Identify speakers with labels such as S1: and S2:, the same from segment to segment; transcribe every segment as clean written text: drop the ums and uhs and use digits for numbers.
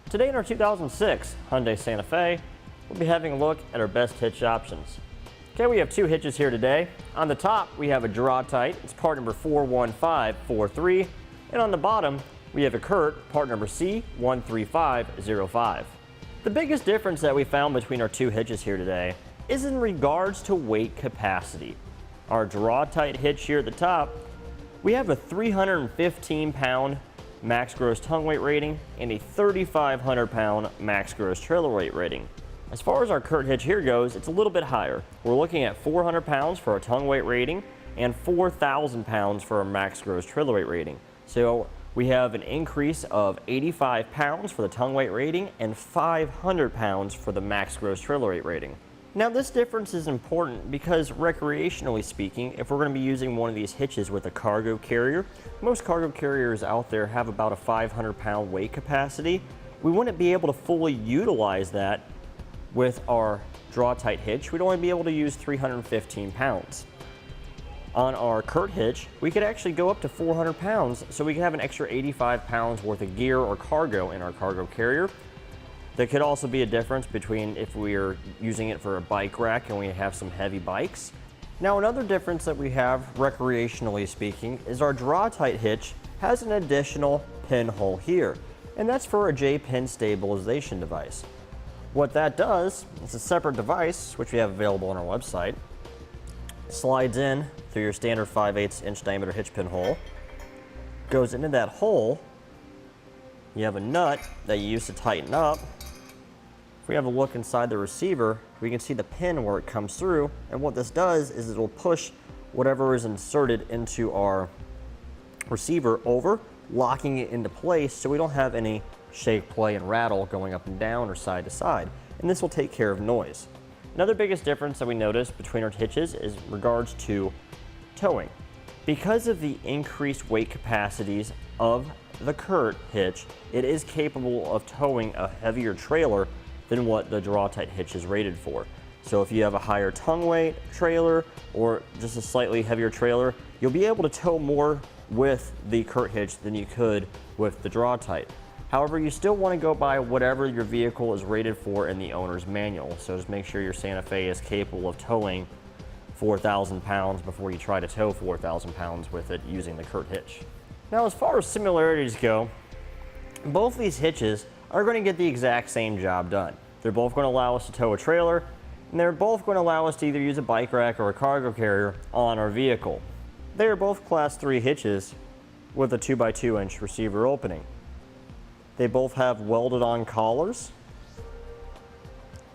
S1: Today in our 2006 Hyundai Santa Fe, we'll be having a look at our best hitch options. Okay, we have two hitches here today. On the top, we have a Draw-Tite, it's part number 41543, and on the bottom, we have a Curt, part number C13505. The biggest difference that we found between our two hitches here today is in regards to weight capacity. Our Draw-Tite hitch here at the top, we have a 315-pound max gross tongue weight rating and a 3,500-pound max gross trailer weight rating. As far as our Curt hitch here goes, it's a little bit higher. We're looking at 400 pounds for our tongue weight rating and 4,000 pounds for our max gross trailer weight rating. So we have an increase of 85 pounds for the tongue weight rating and 500 pounds for the max gross trailer weight rating. Now this difference is important because recreationally speaking, if we're going to be using one of these hitches with a cargo carrier, most cargo carriers out there have about a 500-pound weight capacity. We wouldn't be able to fully utilize that with our Draw-Tite hitch. We'd only be able to use 315 pounds. On our Curt hitch, we could actually go up to 400 pounds, so we could have an extra 85 pounds worth of gear or cargo in our cargo carrier. There could also be a difference between if we are using it for a bike rack and we have some heavy bikes. Now another difference that we have, recreationally speaking, is our Draw-Tite hitch has an additional pinhole here, and that's for a Pin Stabilization device. What that does, it's a separate device, which we have available on our website, slides in through your standard 5/8 inch diameter hitch pinhole, goes into that hole. You have a nut that you use to tighten up. If we have a look inside the receiver, we can see the pin where it comes through, and what this does is it will push whatever is inserted into our receiver over, locking it into place so we don't have any shake, play, and rattle going up and down or side to side, and this will take care of noise. Another biggest difference that we notice between our hitches is in regards to towing. Because of the increased weight capacities of the Curt hitch, it is capable of towing a heavier trailer than what the Draw-Tite hitch is rated for. So if you have a higher tongue weight trailer or just a slightly heavier trailer, you'll be able to tow more with the Curt hitch than you could with the Draw-Tite. However, you still want to go by whatever your vehicle is rated for in the owner's manual. So just make sure your Santa Fe is capable of towing 4,000 pounds before you try to tow 4,000 pounds with it using the Curt hitch. Now, as far as similarities go, both these hitches are going to get the exact same job done. They're both going to allow us to tow a trailer, and they're both going to allow us to either use a bike rack or a cargo carrier on our vehicle. They are both Class 3 hitches with a 2x2 inch receiver opening. They both have welded on collars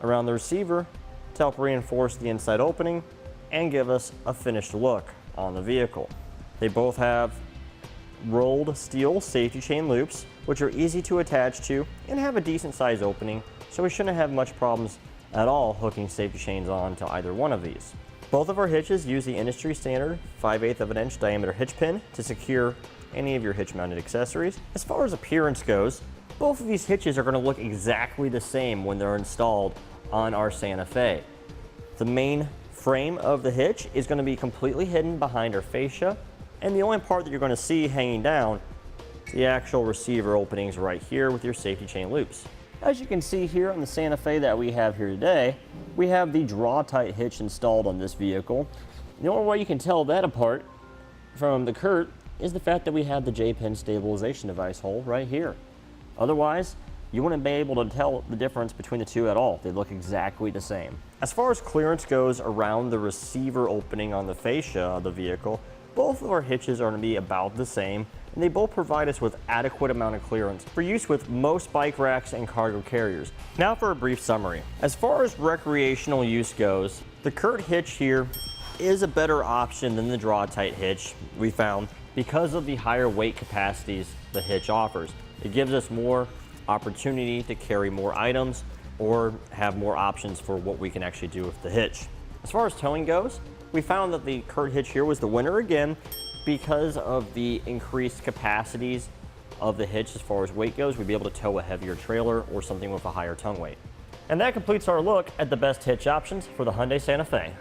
S1: around the receiver to help reinforce the inside opening and give us a finished look on the vehicle. They both have rolled steel safety chain loops, which are easy to attach to and have a decent size opening, so we shouldn't have much problems at all hooking safety chains on to either one of these. Both of our hitches use the industry standard 5/8 of an inch diameter hitch pin to secure any of your hitch mounted accessories. As far as appearance goes, both of these hitches are going to look exactly the same when they're installed on our Santa Fe. The main frame of the hitch is going to be completely hidden behind our fascia, and the only part that you're going to see hanging down is the actual receiver openings right here with your safety chain loops. As you can see here on the Santa Fe that we have here today, we have the Draw-Tite hitch installed on this vehicle. The only way you can tell that apart from the Curt is the fact that we have the Pin Stabilization device hole right here. Otherwise, you wouldn't be able to tell the difference between the two at all. They look exactly the same. As far as clearance goes around the receiver opening on the fascia of the vehicle, both of our hitches are going to be about the same, and they both provide us with adequate amount of clearance for use with most bike racks and cargo carriers. Now for a brief summary. As far as recreational use goes, the Curt hitch here is a better option than the Draw-Tite hitch we found because of the higher weight capacities the hitch offers. It gives us more opportunity to carry more items or have more options for what we can actually do with the hitch. As far as towing goes, we found that the Curt hitch here was the winner again because of the increased capacities of the hitch. As far as weight goes, we'd be able to tow a heavier trailer or something with a higher tongue weight. And that completes our look at the best hitch options for the Hyundai Santa Fe.